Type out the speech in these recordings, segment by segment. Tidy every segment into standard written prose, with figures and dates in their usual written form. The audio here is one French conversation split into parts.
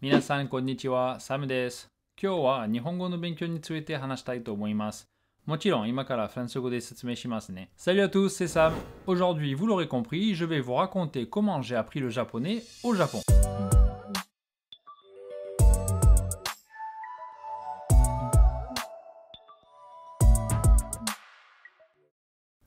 皆さんこんにちは、サムです。今日は日本語の勉強について話したいと思います。もちろん今からフランス語で説明しますね。Salut à tous, c'est Sam. Aujourd'hui, vous l'aurez compris, je vais vous raconter comment j'ai appris le japonais au Japon.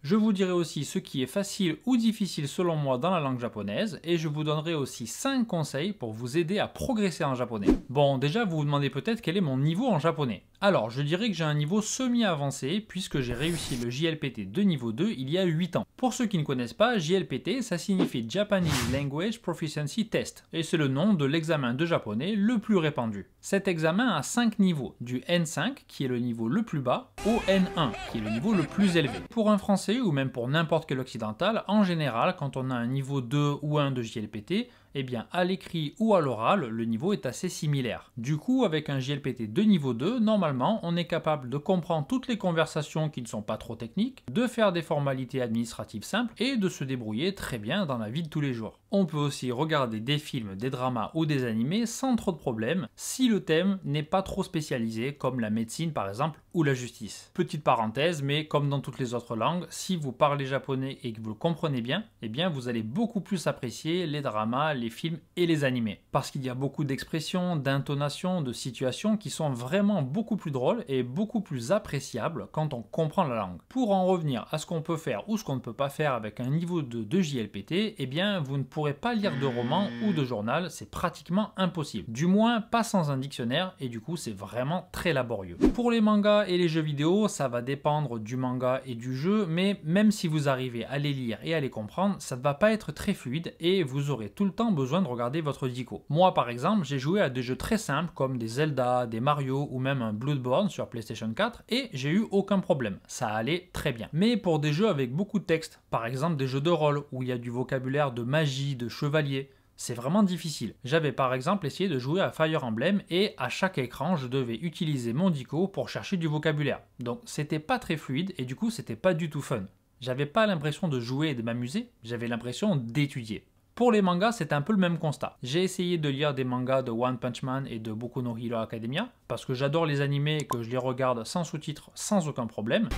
Je vous dirai aussi ce qui est facile ou difficile selon moi dans la langue japonaise et je vous donnerai aussi 5 conseils pour vous aider à progresser en japonais. Bon, déjà vous vous demandez peut-être quel est mon niveau en japonais. Alors, je dirais que j'ai un niveau semi-avancé puisque j'ai réussi le JLPT de niveau 2 il y a 8 ans. Pour ceux qui ne connaissent pas, JLPT ça signifie Japanese Language Proficiency Test et c'est le nom de l'examen de japonais le plus répandu. Cet examen a 5 niveaux, du N5 qui est le niveau le plus bas au N1 qui est le niveau le plus élevé. Pour un français ou même pour n'importe quel occidental, en général quand on a un niveau 2 ou 1 de JLPT, eh bien à l'écrit ou à l'oral, le niveau est assez similaire. Du coup, avec un JLPT de niveau 2, normalement, on est capable de comprendre toutes les conversations qui ne sont pas trop techniques, de faire des formalités administratives simples et de se débrouiller très bien dans la vie de tous les jours. On peut aussi regarder des films, des dramas ou des animés sans trop de problèmes si le thème n'est pas trop spécialisé comme la médecine par exemple ou la justice. Petite parenthèse, mais comme dans toutes les autres langues, si vous parlez japonais et que vous le comprenez bien, eh bien vous allez beaucoup plus apprécier les dramas, les films et les animés. Parce qu'il y a beaucoup d'expressions, d'intonations, de situations qui sont vraiment beaucoup plus drôles et beaucoup plus appréciables quand on comprend la langue. Pour en revenir à ce qu'on peut faire ou ce qu'on ne peut pas faire avec un niveau de JLPT, eh bien vous ne pourrez pas lire de roman ou de journal, c'est pratiquement impossible. Du moins pas sans un dictionnaire et du coup c'est vraiment très laborieux. Pour les mangas et les jeux vidéo, ça va dépendre du manga et du jeu, mais même si vous arrivez à les lire et à les comprendre, ça ne va pas être très fluide et vous aurez tout le temps besoin de regarder votre dico. Moi par exemple, j'ai joué à des jeux très simples comme des Zelda, des Mario ou même un Bloodborne sur PlayStation 4 et j'ai eu aucun problème, ça allait très bien. Mais pour des jeux avec beaucoup de texte, par exemple des jeux de rôle où il y a du vocabulaire de magie, de chevalier, c'est vraiment difficile. J'avais par exemple essayé de jouer à Fire Emblem et à chaque écran je devais utiliser mon dico pour chercher du vocabulaire. Donc c'était pas très fluide et du coup c'était pas du tout fun. J'avais pas l'impression de jouer et de m'amuser, j'avais l'impression d'étudier. Pour les mangas, c'est un peu le même constat. J'ai essayé de lire des mangas de One Punch Man et de Boku no Hero Academia, parce que j'adore les animés et que je les regarde sans sous-titres, sans aucun problème.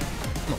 Non.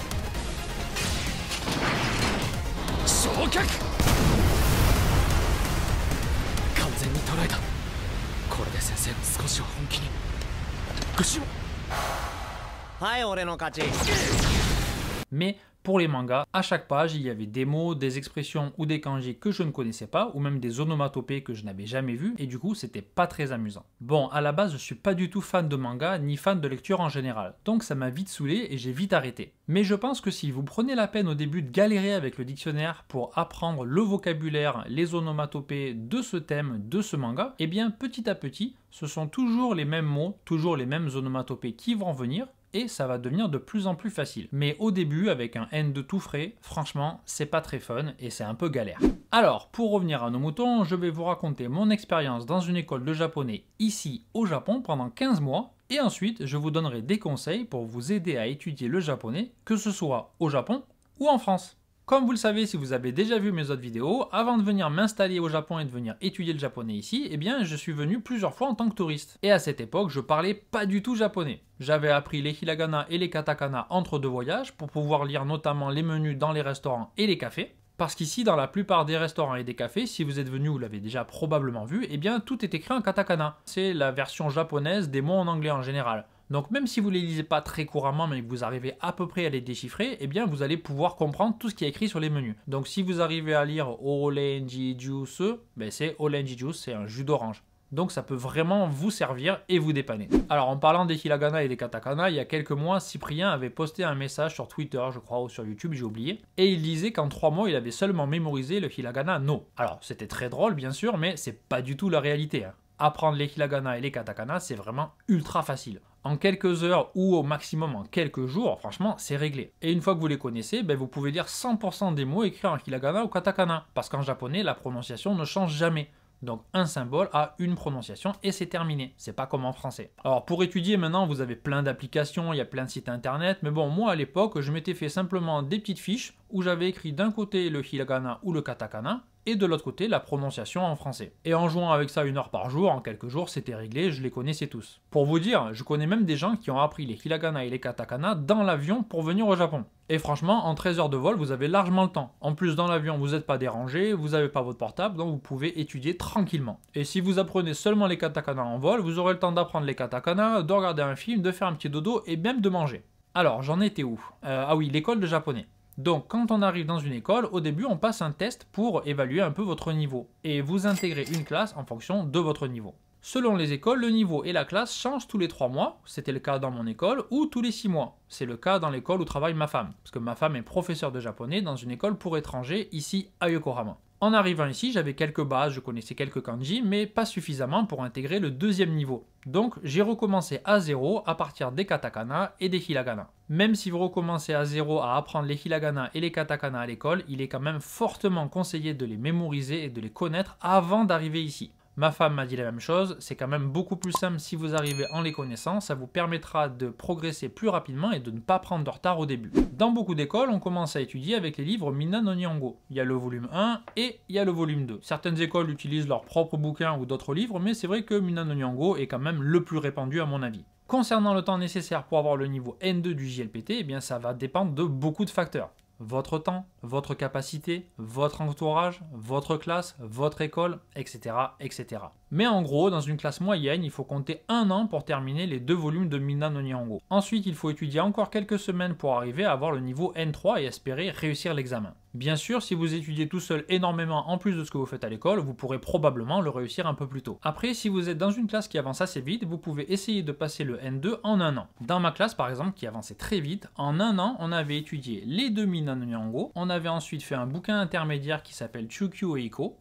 Mais pour les mangas, à chaque page, il y avait des mots, des expressions ou des kanji que je ne connaissais pas, ou même des onomatopées que je n'avais jamais vues, et du coup, c'était pas très amusant. Bon, à la base, je suis pas du tout fan de manga, ni fan de lecture en général, donc ça m'a vite saoulé et j'ai vite arrêté. Mais je pense que si vous prenez la peine au début de galérer avec le dictionnaire pour apprendre le vocabulaire, les onomatopées de ce thème, de ce manga, eh bien, petit à petit, ce sont toujours les mêmes mots, toujours les mêmes onomatopées qui vont venir, et ça va devenir de plus en plus facile. Mais au début, avec un N de tout frais, franchement, c'est pas très fun et c'est un peu galère. Alors, pour revenir à nos moutons, je vais vous raconter mon expérience dans une école de japonais ici au Japon pendant 15 mois, et ensuite, je vous donnerai des conseils pour vous aider à étudier le japonais, que ce soit au Japon ou en France. Comme vous le savez, si vous avez déjà vu mes autres vidéos, avant de venir m'installer au Japon et de venir étudier le japonais ici, eh bien je suis venu plusieurs fois en tant que touriste. Et à cette époque, je parlais pas du tout japonais. J'avais appris les hiragana et les katakana entre deux voyages pour pouvoir lire notamment les menus dans les restaurants et les cafés. Parce qu'ici, dans la plupart des restaurants et des cafés, si vous êtes venu, vous l'avez déjà probablement vu, eh bien tout est écrit en katakana. C'est la version japonaise des mots en anglais en général. Donc même si vous ne les lisez pas très couramment mais que vous arrivez à peu près à les déchiffrer, eh bien vous allez pouvoir comprendre tout ce qui est écrit sur les menus. Donc si vous arrivez à lire Orange Juice, ben c'est Orange Juice, c'est un jus d'orange. Donc ça peut vraiment vous servir et vous dépanner. Alors en parlant des hiragana et des katakana, il y a quelques mois, Cyprien avait posté un message sur Twitter, je crois, ou sur YouTube, j'ai oublié, et il disait qu'en 3 mois, il avait seulement mémorisé le hiragana no. Alors c'était très drôle bien sûr, mais c'est pas du tout la réalité. Apprendre les hiragana et les katakana, c'est vraiment ultra facile. En quelques heures ou au maximum en quelques jours, franchement, c'est réglé. Et une fois que vous les connaissez, ben, vous pouvez lire 100% des mots écrits en hiragana ou katakana, parce qu'en japonais, la prononciation ne change jamais. Donc un symbole a une prononciation et c'est terminé. C'est pas comme en français. Alors pour étudier maintenant, vous avez plein d'applications, il y a plein de sites internet. Mais bon, moi à l'époque, je m'étais fait simplement des petites fiches où j'avais écrit d'un côté le hiragana ou le katakana et de l'autre côté la prononciation en français. Et en jouant avec ça 1 heure par jour, en quelques jours, c'était réglé, je les connaissais tous. Pour vous dire, je connais même des gens qui ont appris les hiragana et les katakana dans l'avion pour venir au Japon. Et franchement, en 13 heures de vol, vous avez largement le temps. En plus, dans l'avion, vous n'êtes pas dérangé, vous n'avez pas votre portable, donc vous pouvez étudier tranquillement. Et si vous apprenez seulement les katakana en vol, vous aurez le temps d'apprendre les katakana, de regarder un film, de faire un petit dodo et même de manger. Alors, j'en étais où? Ah oui, l'école de japonais. Donc, quand on arrive dans une école, au début, on passe un test pour évaluer un peu votre niveau. Et vous intégrez une classe en fonction de votre niveau. Selon les écoles, le niveau et la classe changent tous les 3 mois, c'était le cas dans mon école, ou tous les 6 mois. C'est le cas dans l'école où travaille ma femme, parce que ma femme est professeure de japonais dans une école pour étrangers, ici à Yokohama. En arrivant ici, j'avais quelques bases, je connaissais quelques kanji, mais pas suffisamment pour intégrer le 2e niveau. Donc j'ai recommencé à 0 à partir des katakana et des hiragana. Même si vous recommencez à 0 à apprendre les hiragana et les katakana à l'école, il est quand même fortement conseillé de les mémoriser et de les connaître avant d'arriver ici. Ma femme m'a dit la même chose, c'est quand même beaucoup plus simple si vous arrivez en les connaissant, ça vous permettra de progresser plus rapidement et de ne pas prendre de retard au début. Dans beaucoup d'écoles, on commence à étudier avec les livres Minna no Nihongo. Il y a le volume 1 et il y a le volume 2. Certaines écoles utilisent leurs propres bouquins ou d'autres livres, mais c'est vrai que Minna no Nihongo est quand même le plus répandu à mon avis. Concernant le temps nécessaire pour avoir le niveau N2 du JLPT, eh bien ça va dépendre de beaucoup de facteurs. Votre temps, votre capacité, votre entourage, votre classe, votre école, etc., etc. Mais en gros, dans une classe moyenne, il faut compter 1 an pour terminer les 2 volumes de Minna no Nihongo. Ensuite, il faut étudier encore quelques semaines pour arriver à avoir le niveau N3 et espérer réussir l'examen. Bien sûr, si vous étudiez tout seul énormément en plus de ce que vous faites à l'école, vous pourrez probablement le réussir un peu plus tôt. Après, si vous êtes dans une classe qui avance assez vite, vous pouvez essayer de passer le N2 en 1 an. Dans ma classe, par exemple, qui avançait très vite, en 1 an, on avait étudié les 2 Minna no Nihongo, on avait ensuite fait un bouquin intermédiaire qui s'appelle Chukyu Eiko,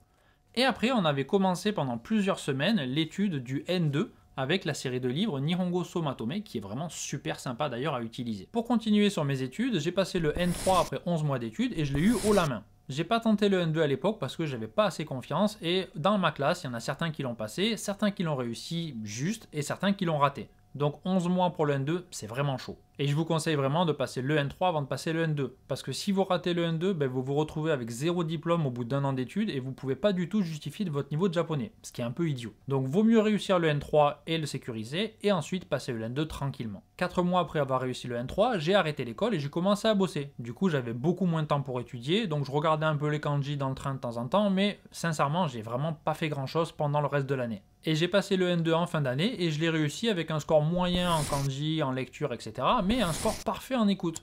et après, on avait commencé pendant plusieurs semaines l'étude du N2 avec la série de livres Nihongo Somatome qui est vraiment super sympa d'ailleurs à utiliser. Pour continuer sur mes études, j'ai passé le N3 après 11 mois d'études et je l'ai eu haut la main. J'ai pas tenté le N2 à l'époque parce que j'avais pas assez confiance et dans ma classe, il y en a certains qui l'ont passé, certains qui l'ont réussi juste et certains qui l'ont raté. Donc 11 mois pour le N2, c'est vraiment chaud. Et je vous conseille vraiment de passer le N3 avant de passer le N2. Parce que si vous ratez le N2, ben vous vous retrouvez avec 0 diplôme au bout d'1 an d'études et vous ne pouvez pas du tout justifier de votre niveau de japonais. Ce qui est un peu idiot. Donc vaut mieux réussir le N3 et le sécuriser et ensuite passer le N2 tranquillement. 4 mois après avoir réussi le N3, j'ai arrêté l'école et j'ai commencé à bosser. Du coup j'avais beaucoup moins de temps pour étudier, donc je regardais un peu les kanji dans le train de temps en temps, mais sincèrement j'ai vraiment pas fait grand chose pendant le reste de l'année. Et j'ai passé le N2 en fin d'année et je l'ai réussi avec un score moyen en kanji, en lecture, etc. mais un score parfait en écoute.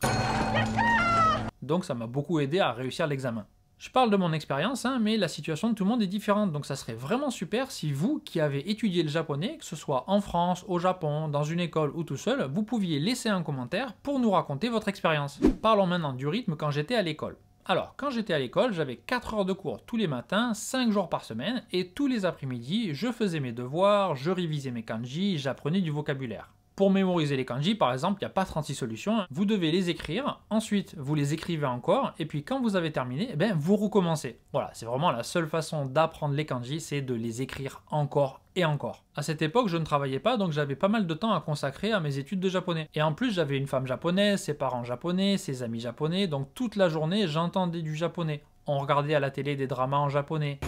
Donc ça m'a beaucoup aidé à réussir l'examen. Je parle de mon expérience, mais la situation de tout le monde est différente, donc ça serait vraiment super si vous, qui avez étudié le japonais, que ce soit en France, au Japon, dans une école ou tout seul, vous pouviez laisser un commentaire pour nous raconter votre expérience. Parlons maintenant du rythme quand j'étais à l'école. Alors, quand j'étais à l'école, j'avais 4 heures de cours tous les matins, 5 jours par semaine, et tous les après-midi, je faisais mes devoirs, je révisais mes kanji, j'apprenais du vocabulaire. Pour mémoriser les kanji, par exemple, il n'y a pas 36 solutions, vous devez les écrire, ensuite vous les écrivez encore, et puis quand vous avez terminé, vous recommencez. Voilà, c'est vraiment la seule façon d'apprendre les kanji, c'est de les écrire encore et encore. À cette époque, je ne travaillais pas, donc j'avais pas mal de temps à consacrer à mes études de japonais. Et en plus, j'avais une femme japonaise, ses parents japonais, ses amis japonais, donc toute la journée, j'entendais du japonais. On regardait à la télé des dramas en japonais.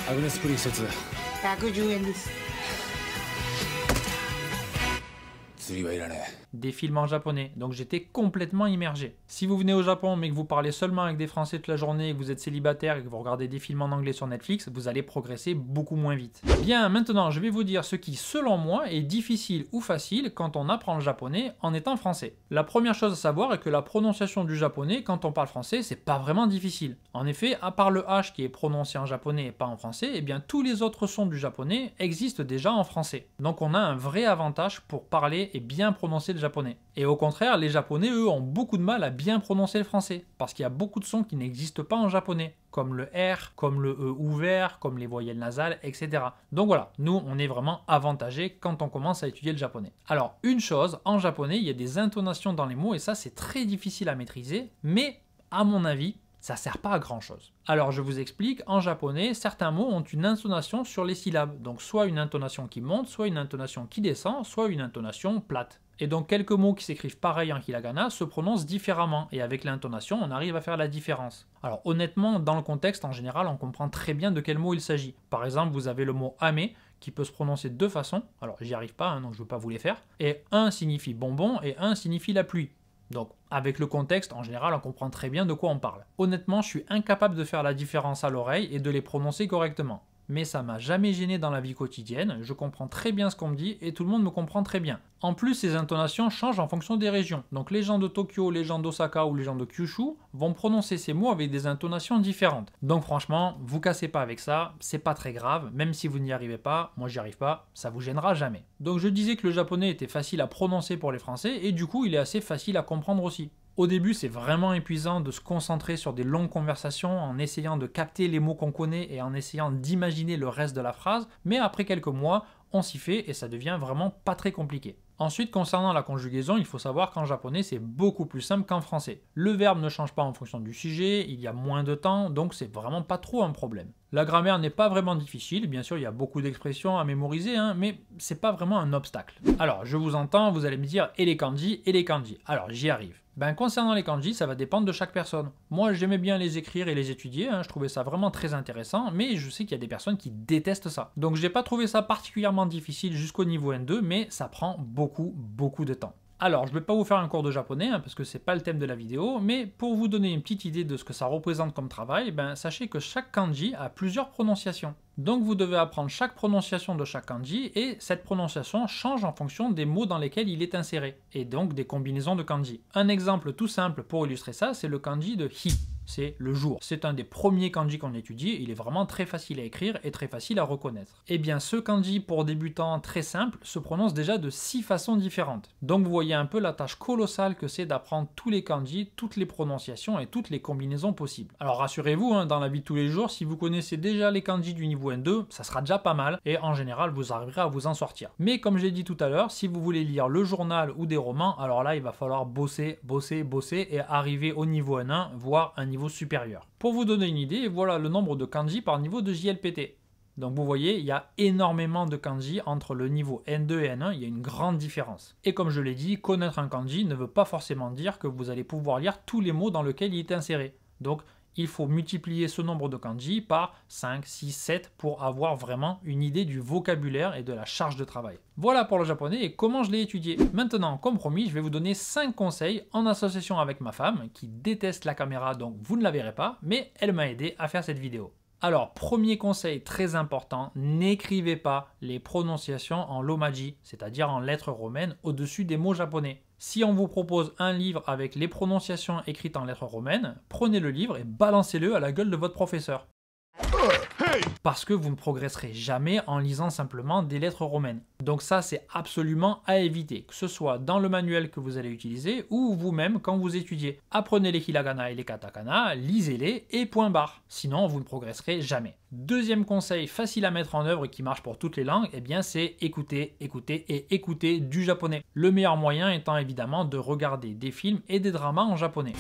Agnesプリン1つ110円です。釣りはいらねえ。Des films en japonais, donc j'étais complètement immergé. Si vous venez au Japon mais que vous parlez seulement avec des Français toute la journée, que vous êtes célibataire et que vous regardez des films en anglais sur Netflix, vous allez progresser beaucoup moins vite. Bien, maintenant je vais vous dire ce qui, selon moi, est difficile ou facile quand on apprend le japonais en étant français. La première chose à savoir est que la prononciation du japonais quand on parle français, c'est pas vraiment difficile. En effet, à part le H qui est prononcé en japonais et pas en français, eh bien tous les autres sons du japonais existent déjà en français. Donc on a un vrai avantage pour parler et bien prononcer le japonais. Et au contraire, les japonais, eux, ont beaucoup de mal à bien prononcer le français, parce qu'il y a beaucoup de sons qui n'existent pas en japonais, comme le R, comme le E ouvert, comme les voyelles nasales, etc. Donc voilà, nous, on est vraiment avantagés quand on commence à étudier le japonais. Alors, une chose, en japonais, il y a des intonations dans les mots, et ça, c'est très difficile à maîtriser, mais, à mon avis, ça sert pas à grand chose. Alors je vous explique, en japonais, certains mots ont une intonation sur les syllabes, donc soit une intonation qui monte, soit une intonation qui descend, soit une intonation plate. Et donc quelques mots qui s'écrivent pareil en hiragana se prononcent différemment, et avec l'intonation, on arrive à faire la différence. Alors honnêtement, dans le contexte, en général, on comprend très bien de quel mot il s'agit. Par exemple, vous avez le mot ame, qui peut se prononcer de deux façons, alors j'y arrive pas, hein, donc je ne veux pas vous les faire, et un signifie bonbon, et un signifie la pluie. Donc, avec le contexte, en général, on comprend très bien de quoi on parle. Honnêtement, je suis incapable de faire la différence à l'oreille et de les prononcer correctement. Mais ça m'a jamais gêné dans la vie quotidienne, je comprends très bien ce qu'on me dit et tout le monde me comprend très bien. En plus, ces intonations changent en fonction des régions. Donc les gens de Tokyo, les gens d'Osaka ou les gens de Kyushu vont prononcer ces mots avec des intonations différentes. Donc franchement, vous cassez pas avec ça, c'est pas très grave, même si vous n'y arrivez pas, moi j'y arrive pas, ça vous gênera jamais. Donc je disais que le japonais était facile à prononcer pour les Français et du coup il est assez facile à comprendre aussi. Au début, c'est vraiment épuisant de se concentrer sur des longues conversations en essayant de capter les mots qu'on connaît et en essayant d'imaginer le reste de la phrase, mais après quelques mois, on s'y fait et ça devient vraiment pas très compliqué. Ensuite, concernant la conjugaison, il faut savoir qu'en japonais, c'est beaucoup plus simple qu'en français. Le verbe ne change pas en fonction du sujet, il y a moins de temps, donc c'est vraiment pas trop un problème. La grammaire n'est pas vraiment difficile, bien sûr il y a beaucoup d'expressions à mémoriser, mais c'est pas vraiment un obstacle. Alors, je vous entends, vous allez me dire « et les kanji ?» Alors, j'y arrive. Concernant les kanji, ça va dépendre de chaque personne. Moi, j'aimais bien les écrire et les étudier, je trouvais ça vraiment très intéressant, mais je sais qu'il y a des personnes qui détestent ça. Donc j'ai pas trouvé ça particulièrement difficile jusqu'au niveau N2, mais ça prend beaucoup de temps. Alors, je ne vais pas vous faire un cours de japonais, parce que c'est pas le thème de la vidéo, mais pour vous donner une petite idée de ce que ça représente comme travail, sachez que chaque kanji a plusieurs prononciations. Donc vous devez apprendre chaque prononciation de chaque kanji, et cette prononciation change en fonction des mots dans lesquels il est inséré, et donc des combinaisons de kanji. Un exemple tout simple pour illustrer ça, c'est le kanji de hi. C'est le jour. C'est un des premiers kanji qu'on étudie, il est vraiment très facile à écrire et très facile à reconnaître. Et bien ce kanji pour débutants très simple se prononce déjà de 6 façons différentes. Donc vous voyez un peu la tâche colossale que c'est d'apprendre tous les kanji, toutes les prononciations et toutes les combinaisons possibles. Alors rassurez-vous, dans la vie de tous les jours, si vous connaissez déjà les kanji du niveau N2, ça sera déjà pas mal et en général vous arriverez à vous en sortir. Mais comme j'ai dit tout à l'heure, si vous voulez lire le journal ou des romans, alors là il va falloir bosser et arriver au niveau N1, voire un niveau supérieur. Pour vous donner une idée, voilà le nombre de kanji par niveau de JLPT. Donc vous voyez, il y a énormément de kanji entre le niveau N2 et N1, il y a une grande différence. Et comme je l'ai dit, connaître un kanji ne veut pas forcément dire que vous allez pouvoir lire tous les mots dans lesquels il est inséré. Donc il faut multiplier ce nombre de kanji par 5, 6, 7 pour avoir vraiment une idée du vocabulaire et de la charge de travail. Voilà pour le japonais et comment je l'ai étudié. Maintenant, comme promis, je vais vous donner 5 conseils en association avec ma femme qui déteste la caméra, donc vous ne la verrez pas, mais elle m'a aidé à faire cette vidéo. Alors, premier conseil très important, n'écrivez pas les prononciations en romaji, c'est-à-dire en lettres romaines, au-dessus des mots japonais. Si on vous propose un livre avec les prononciations écrites en lettres romaines, prenez le livre et balancez-le à la gueule de votre professeur. Parce que vous ne progresserez jamais en lisant simplement des lettres romaines. Donc ça, c'est absolument à éviter, que ce soit dans le manuel que vous allez utiliser ou vous-même quand vous étudiez. Apprenez les hiragana et les katakana, lisez-les et point barre. Sinon, vous ne progresserez jamais. Deuxième conseil facile à mettre en œuvre et qui marche pour toutes les langues, c'est écouter du japonais. Le meilleur moyen étant évidemment de regarder des films et des dramas en japonais.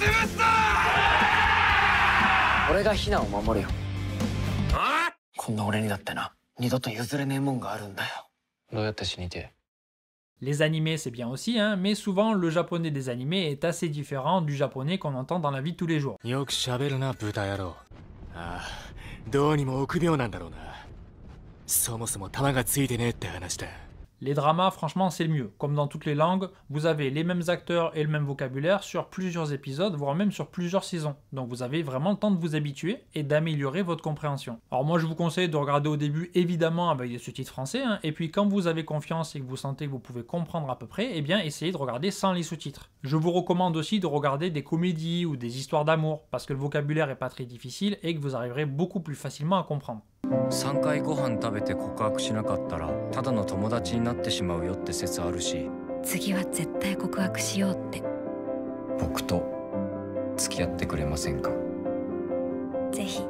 Les animés c'est bien aussi, mais souvent le japonais des animés est assez différent du japonais qu'on entend dans la vie de tous les jours. Les dramas, franchement, c'est le mieux. Comme dans toutes les langues, vous avez les mêmes acteurs et le même vocabulaire sur plusieurs épisodes, voire même sur plusieurs saisons. Donc vous avez vraiment le temps de vous habituer et d'améliorer votre compréhension. Alors moi, je vous conseille de regarder au début, évidemment, avec des sous-titres français, et puis quand vous avez confiance et que vous sentez que vous pouvez comprendre à peu près, essayez de regarder sans les sous-titres. Je vous recommande aussi de regarder des comédies ou des histoires d'amour, parce que le vocabulaire est pas très difficile et que vous arriverez beaucoup plus facilement à comprendre. 3回ご飯食べて告白しなかったらただの友達になってしまうよって説あるし、次は絶対告白しようって。僕と付き合ってくれませんか？ぜひ。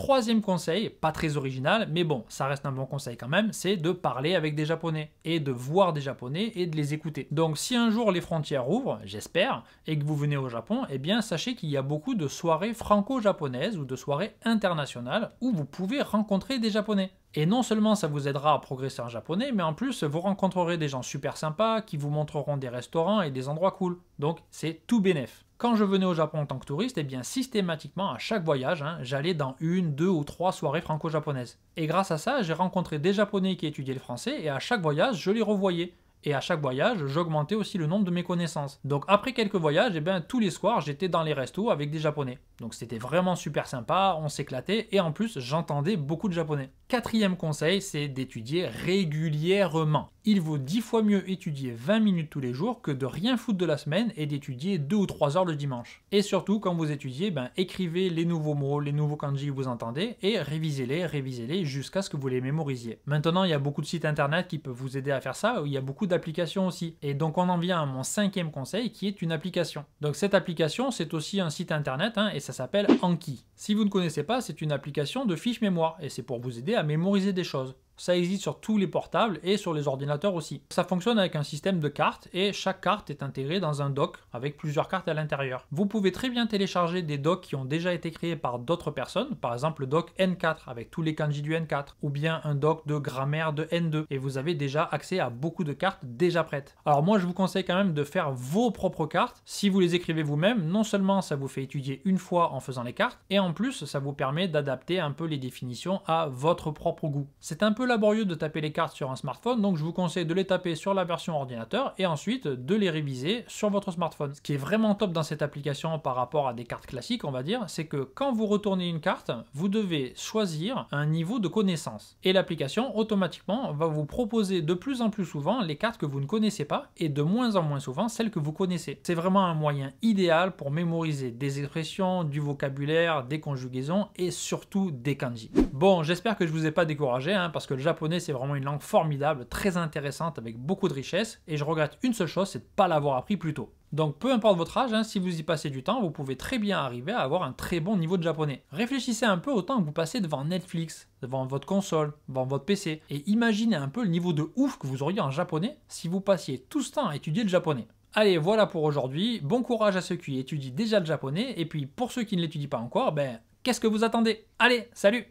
Troisième conseil, pas très original, mais bon, ça reste un bon conseil quand même, c'est de parler avec des Japonais et de voir des Japonais et de les écouter. Donc si un jour les frontières ouvrent, j'espère, et que vous venez au Japon, eh bien sachez qu'il y a beaucoup de soirées franco-japonaises ou de soirées internationales où vous pouvez rencontrer des Japonais. Et non seulement ça vous aidera à progresser en japonais, mais en plus vous rencontrerez des gens super sympas qui vous montreront des restaurants et des endroits cool. Donc c'est tout bénef. Quand je venais au Japon en tant que touriste, eh bien systématiquement à chaque voyage, j'allais dans 1, 2 ou 3 soirées franco-japonaises. Et grâce à ça, j'ai rencontré des Japonais qui étudiaient le français et à chaque voyage, je les revoyais. Et à chaque voyage, j'augmentais aussi le nombre de mes connaissances. Donc après quelques voyages, eh bien, tous les soirs, j'étais dans les restos avec des Japonais. Donc c'était vraiment super sympa, on s'éclatait et en plus, j'entendais beaucoup de Japonais. Quatrième conseil, c'est d'étudier régulièrement. Il vaut 10 fois mieux étudier 20 minutes tous les jours que de rien foutre de la semaine et d'étudier 2 ou 3 heures le dimanche. Et surtout, quand vous étudiez, écrivez les nouveaux mots, les nouveaux kanji que vous entendez et révisez-les jusqu'à ce que vous les mémorisiez. Maintenant, il y a beaucoup de sites internet qui peuvent vous aider à faire ça, il y a beaucoup d'applications aussi. Et donc on en vient à mon cinquième conseil qui est une application. Donc cette application, c'est aussi un site internet et ça s'appelle Anki. Si vous ne connaissez pas, c'est une application de fiches mémoire et c'est pour vous aider à mémoriser des choses. Ça existe sur tous les portables et sur les ordinateurs aussi. Ça fonctionne avec un système de cartes et chaque carte est intégrée dans un dock avec plusieurs cartes à l'intérieur. Vous pouvez très bien télécharger des docks qui ont déjà été créés par d'autres personnes, par exemple le dock N4 avec tous les kanji du N4 ou bien un dock de grammaire de N2 et vous avez déjà accès à beaucoup de cartes déjà prêtes. Alors moi je vous conseille quand même de faire vos propres cartes. Si vous les écrivez vous-même, non seulement ça vous fait étudier une fois en faisant les cartes et en plus ça vous permet d'adapter un peu les définitions à votre propre goût. C'est un peu laborieux de taper les cartes sur un smartphone, donc je vous conseille de les taper sur la version ordinateur et ensuite de les réviser sur votre smartphone. Ce qui est vraiment top dans cette application par rapport à des cartes classiques, on va dire, c'est que quand vous retournez une carte, vous devez choisir un niveau de connaissance. Et l'application, automatiquement, va vous proposer de plus en plus souvent les cartes que vous ne connaissez pas et de moins en moins souvent celles que vous connaissez. C'est vraiment un moyen idéal pour mémoriser des expressions, du vocabulaire, des conjugaisons et surtout des kanji. Bon, j'espère que je vous ai pas découragé, parce que le japonais c'est vraiment une langue formidable, très intéressante avec beaucoup de richesse et je regrette une seule chose, c'est de ne pas l'avoir appris plus tôt. Donc peu importe votre âge, si vous y passez du temps, vous pouvez très bien arriver à avoir un très bon niveau de japonais. Réfléchissez un peu au temps que vous passez devant Netflix, devant votre console, devant votre PC et imaginez un peu le niveau de ouf que vous auriez en japonais si vous passiez tout ce temps à étudier le japonais. Allez, voilà pour aujourd'hui, bon courage à ceux qui étudient déjà le japonais et puis pour ceux qui ne l'étudient pas encore, qu'est-ce que vous attendez? Allez, salut!